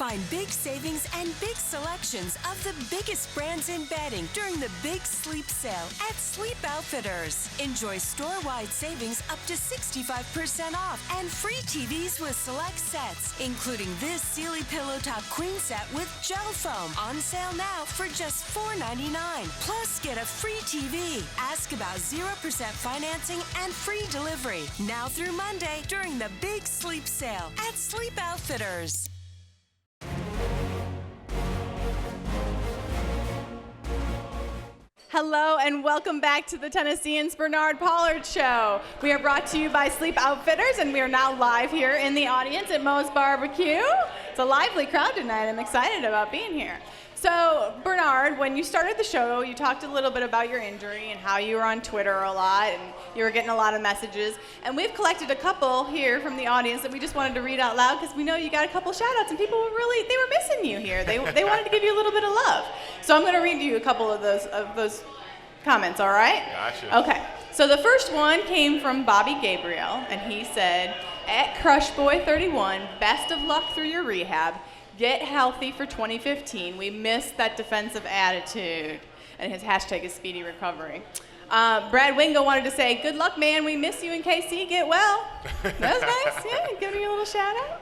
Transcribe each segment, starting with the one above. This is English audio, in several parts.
Find big savings and big selections of the biggest brands in bedding during the Big Sleep Sale at Sleep Outfitters. Enjoy store-wide savings up to 65% off and free TVs with select sets, including this Sealy Pillow Top Queen Set with gel foam on sale now for just $4.99. Plus, get a free TV. Ask about 0% financing and free delivery now through Monday during the Big Sleep Sale at Sleep Outfitters. Hello and welcome back to the Tennessean's Bernard Pollard Show. We are brought to you by Sleep Outfitters, and we are now live here in the audience at Moe's Barbecue. It's a lively crowd tonight. I'm excited about being here. So, Bernard, when you started the show, you talked a little bit about your injury and how you were on Twitter a lot and you were getting a lot of messages. And we've collected a couple here from the audience that we just wanted to read out loud because we know you got a couple shout-outs and people were they were missing you here. They wanted to give you a little bit of love. So I'm going to read you a couple of those comments, all right? Gotcha. Okay. So the first one came from Bobby Gabriel, and he said, at Crushboy31, best of luck through your rehab. Get healthy for 2015. We missed that defensive attitude. And his hashtag is speedy recovery. Brad Wingo wanted to say, good luck, man. We miss you in KC. Get well. That was nice. Yeah, giving you a little shout out.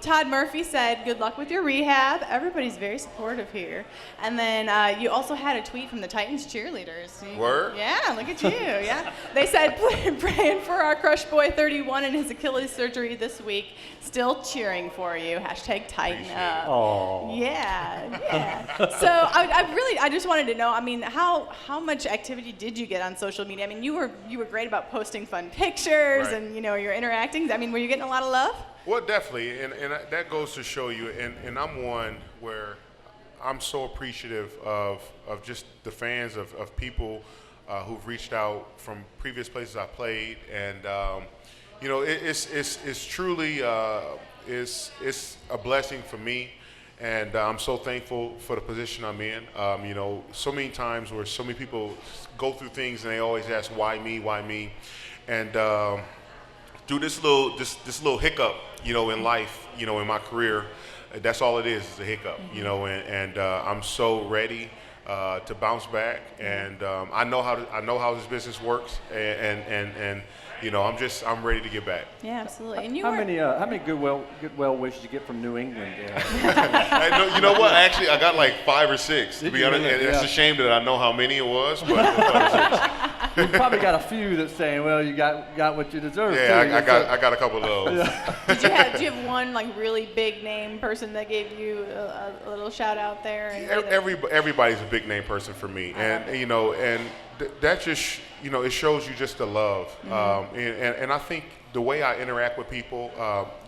Todd Murphy said, good luck with your rehab. Everybody's very supportive here. And then you also had a tweet from the Titans cheerleaders. Word? Yeah, look at you. Yeah. They said, praying for our Crush Boy 31 and his Achilles surgery this week. Still cheering for you. Hashtag tighten up. Oh. Yeah. So I just wanted to know, I mean, how much activity did you get on social media? I mean, you were great about posting fun pictures Right. and, you're interacting. I mean, were you getting a lot of love? Well, definitely, and that goes to show you, and I'm one where I'm so appreciative of just the fans, of people who've reached out from previous places I played, and it's truly it's a blessing for me, and I'm so thankful for the position I'm in. So many times where so many people go through things and they always ask, why me, and through this little hiccup, in life, in my career, that's all it is a hiccup, and I'm so ready to bounce back, and I know how this business works, and I'm ready to get back. Yeah, absolutely. And How many good well wishes you get from New England? You know what? Actually, I got like 5 or 6 to be honest. And it's a shame that I know how many it was, but 5 or 6. You probably got a few that's saying, "Well, you got what you deserve." Yeah, too. I got a couple of those. Do you have one like really big name person that gave you a little shout out there? Everybody's a big name person for me, and that just it shows you just the love, and I think the way I interact with people,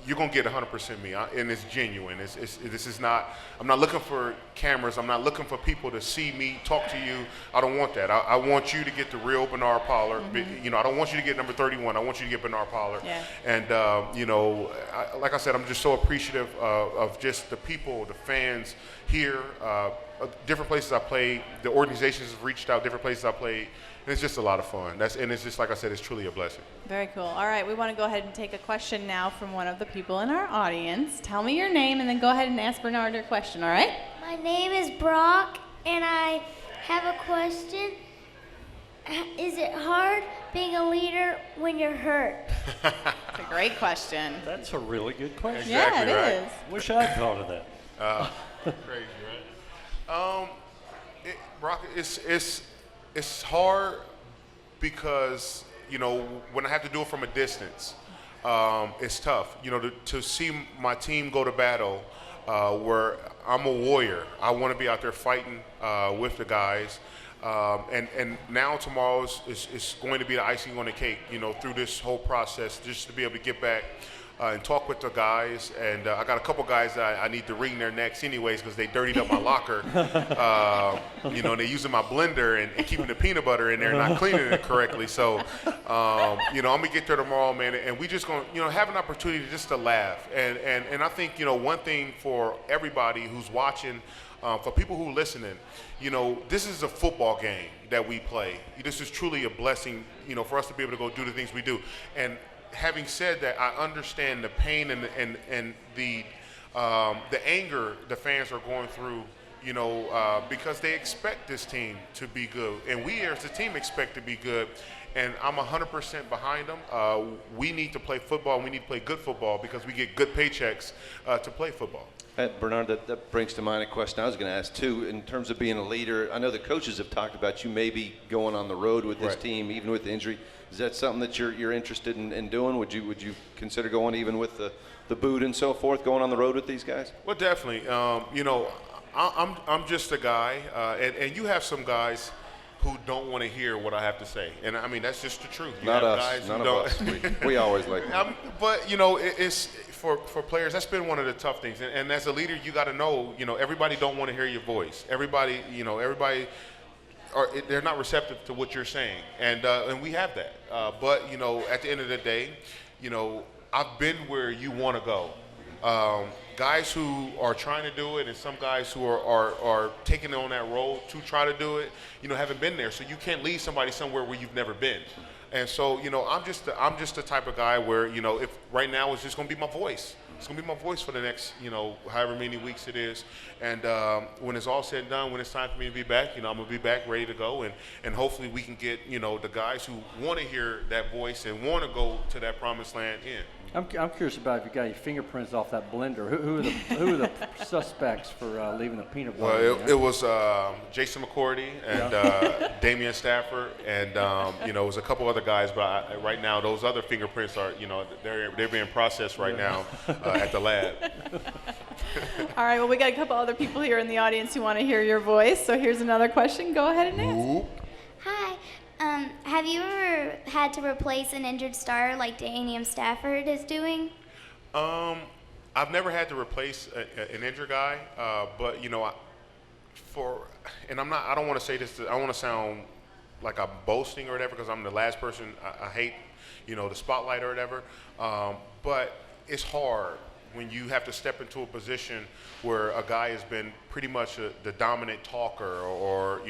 you're gonna get 100% me, and it's genuine. I'm not looking for cameras. I'm not looking for people to see me talk to you. I don't want that. I want you to get the real Bernard Pollard. I don't want you to get number 31. I want you to get Bernard Pollard. Yeah. And like I said, I'm just so appreciative of just the people, the fans here, different places I played. The organizations have reached out, different places I played. And it's just a lot of fun. And it's just, like I said, it's truly a blessing. Very cool. All right, we want to go ahead and take a question now from one of the people in our audience. Tell me your name and then go ahead and ask Bernard your question, all right? My name is Brock, and I have a question. Is it hard being a leader when you're hurt? It's a great question. That's a really good question. Exactly Yeah, right. it is. Wish I'd thought of that. Crazy, right? Brock, it's hard because, when I have to do it from a distance, it's tough. To see my team go to battle where I'm a warrior. I want to be out there fighting with the guys. And now tomorrow is going to be the icing on the cake, through this whole process, just to be able to get back and talk with the guys. And I got a couple guys that I need to wring their necks anyways because they dirtied up my locker. They're using my blender and keeping the peanut butter in there and not cleaning it correctly. So, I'm going to get there tomorrow, man, and we just going to, have an opportunity just to laugh. And I think, one thing for everybody who's watching, for people who are listening, this is a football game that we play. This is truly a blessing, for us to be able to go do the things we do. And having said that, I understand the pain and the the anger the fans are going through, because they expect this team to be good, and we as a team expect to be good. And I'm 100% behind them. We need to play football, and we need to play good football because we get good paychecks to play football. Bernard, that brings to mind a question I was going to ask too. In terms of being a leader, I know the coaches have talked about you maybe going on the road with this team, even with the injury. Is that something that you're interested in doing? Would you consider going even with the boot and so forth, going on the road with these guys? Well, definitely. I'm just a guy, and you have some guys who don't want to hear what I have to say, and I mean that's just the truth. You Not have us. guys None who of don't. us. We always like that. But it's for players. That's been one of the tough things, and as a leader, you got to know. Everybody don't want to hear your voice. Everybody, they're not receptive to what you're saying, and we have that. But at the end of the day, I've been where you want to go. Guys who are trying to do it, and some guys who are taking on that role to try to do it, haven't been there. So you can't lead somebody somewhere where you've never been. And so, I'm just the type of guy where, if right now it's just going to be my voice. It's going to be my voice for the next, however many weeks it is. And when it's all said and done, when it's time for me to be back, I'm going to be back ready to go. And hopefully we can get, the guys who want to hear that voice and want to go to that promised land in. I'm curious about if you got your fingerprints off that blender. Who are the suspects for leaving the peanut butter? Well, it was Jason McCourty and Damian Stafford, and it was a couple other guys. But right now, those other fingerprints are, they're being processed right now at the lab. All right. Well, we got a couple other people here in the audience who want to hear your voice. So here's another question. Go ahead and ask. Hi. Have you ever had to replace an injured starter like Damian Stafford is doing? I've never had to replace an injured guy, but I don't want to say this. I don't want to sound like I'm boasting or whatever because I'm the last person. I hate, the spotlight or whatever. But it's hard when you have to step into a position where a guy has been pretty much the dominant talker or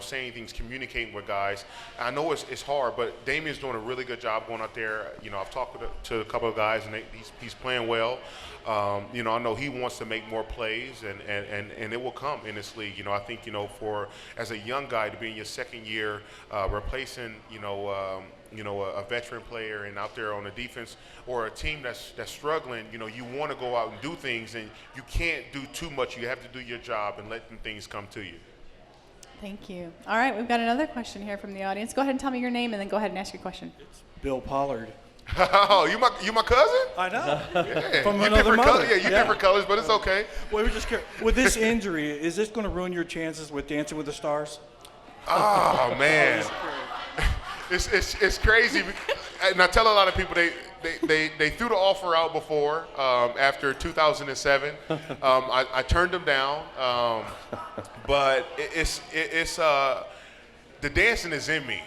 saying things, communicating with guys. I know it's hard, but Damian's doing a really good job going out there. I've talked to a couple of guys, and he's playing well. I know he wants to make more plays, and it will come in this league. I think, for as a young guy to be in your second year, replacing, a veteran player and out there on the defense or a team that's struggling, you want to go out and do things, and you can't do too much. You have to do your job and let them things come to you. Thank you. All right, we've got another question here from the audience. Go ahead and tell me your name, and then go ahead and ask your question. It's Bill Pollard. Oh, you my cousin? I know. Yeah. From you another mother. Yeah, different colors, but it's okay. Well, we're just curious. With this injury, is this going to ruin your chances with Dancing with the Stars? Oh man, it's crazy. And I tell a lot of people they threw the offer out before after 2007. I turned them down, but it's the dancing is in me.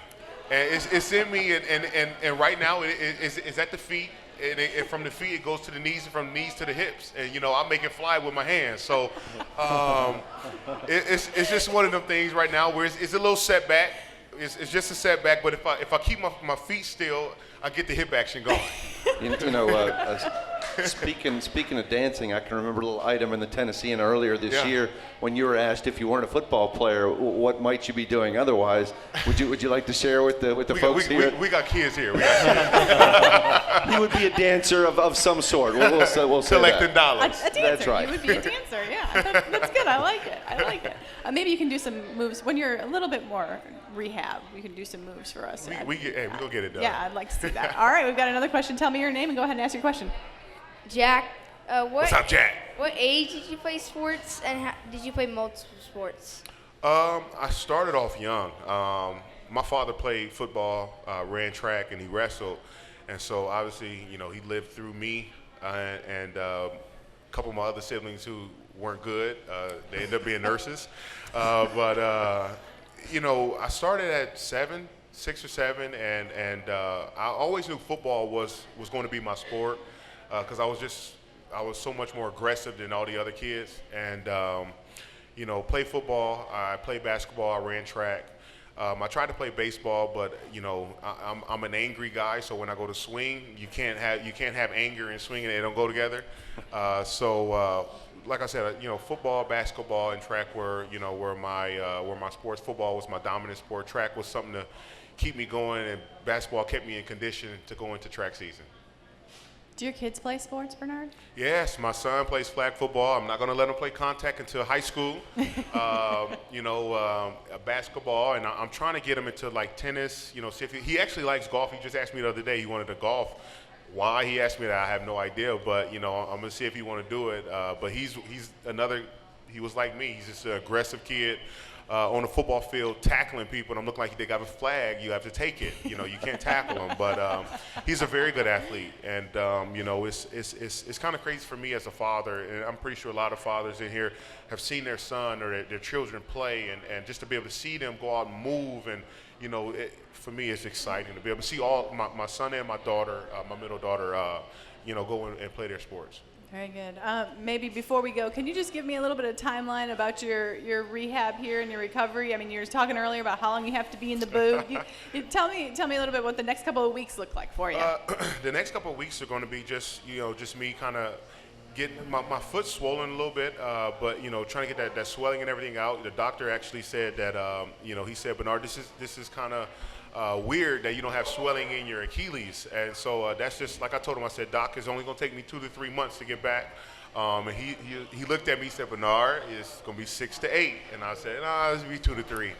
And it's in me, and right now it's at the feet, and from the feet it goes to the knees, and from the knees to the hips, and I make it fly with my hands. So it's just one of them things right now where it's a little setback. It's just a setback, but if I keep my feet still, I get the hip action going. Speaking of dancing, I can remember a little item in the Tennessean earlier this year when you were asked if you weren't a football player, what might you be doing otherwise? Would you like to share with the folks here? We got kids here. He would be a dancer of some sort. We'll say collecting that. dollars. A dancer. That's right. You would be a dancer. Yeah, that's good. I like it. Maybe you can do some moves when you're a little bit more rehab. You can do some moves for us. We go get it done. Yeah, I'd like to see that. All right, we've got another question. Tell me your name and go ahead and ask your question. Jack, What's up, Jack? What age did you play sports, and did you play multiple sports? I started off young. My father played football, ran track, and he wrestled, and so obviously, he lived through me and a couple of my other siblings who weren't good. They ended up being nurses, but I started at 6 or 7, and I always knew football was going to be my sport. Because I was so much more aggressive than all the other kids, and played football, I played basketball, I ran track, I tried to play baseball, but I'm an angry guy. So when I go to swing, you can't have anger and swinging; they don't go together. Like I said, football, basketball, and track were my sports. Football was my dominant sport. Track was something to keep me going, and basketball kept me in condition to go into track season. Do your kids play sports, Bernard? Yes, my son plays flag football. I'm not going to let him play contact until high school. Basketball, and I'm trying to get him into like tennis. See if he actually likes golf. He just asked me the other day he wanted to golf. Why he asked me that, I have no idea. But I'm going to see if he want to do it. But he was like me. He's just an aggressive kid. On the football field tackling people, and I'm looking like they got a flag, you have to take it. You can't tackle him, but he's a very good athlete, and it's kind of crazy for me as a father, and I'm pretty sure a lot of fathers in here have seen their son or their children play, and just to be able to see them go out and move, and for me it's exciting to be able to see all my son and my daughter, my middle daughter, go and play their sports. Very good. Maybe before we go, can you just give me a little bit of timeline about your rehab here and your recovery? I mean, you were talking earlier about how long you have to be in the booth. Tell me a little bit what the next couple of weeks look like for you. The next couple of weeks are going to be just me kind of getting my foot swollen a little bit, but trying to get that swelling and everything out. The doctor actually said that he said, Bernard, this is kind of weird that you don't have swelling in your Achilles, and so that's just like I told him. I said, Doc, it's only going to take me 2 to 3 months to get back. And he looked at me, he said, Bernard, it's going to be 6 to 8, and I said, nah, it's going to be 2 to 3.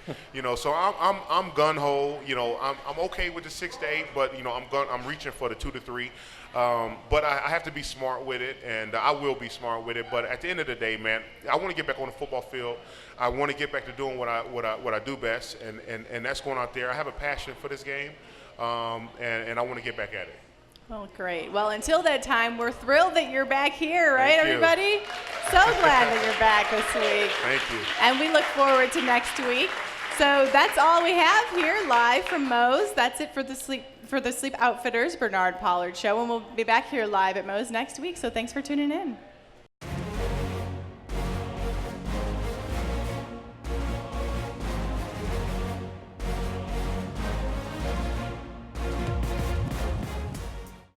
So I'm gun ho. I'm okay with the 6 to 8, but I'm reaching for the 2 to 3. But I have to be smart with it, and I will be smart with it. But at the end of the day, man, I want to get back on the football field. I want to get back to doing what I do best, and that's going out there. I have a passion for this game, and I want to get back at it. Well, great. Well, until that time, we're thrilled that you're back here, right, Thank you. everybody? So glad that you're back this week. Thank you. And we look forward to next week. So that's all we have here live from Moe's. That's it for the Sleep Outfitters Bernard Pollard Show, and we'll be back here live at Moe's next week. So thanks for tuning in.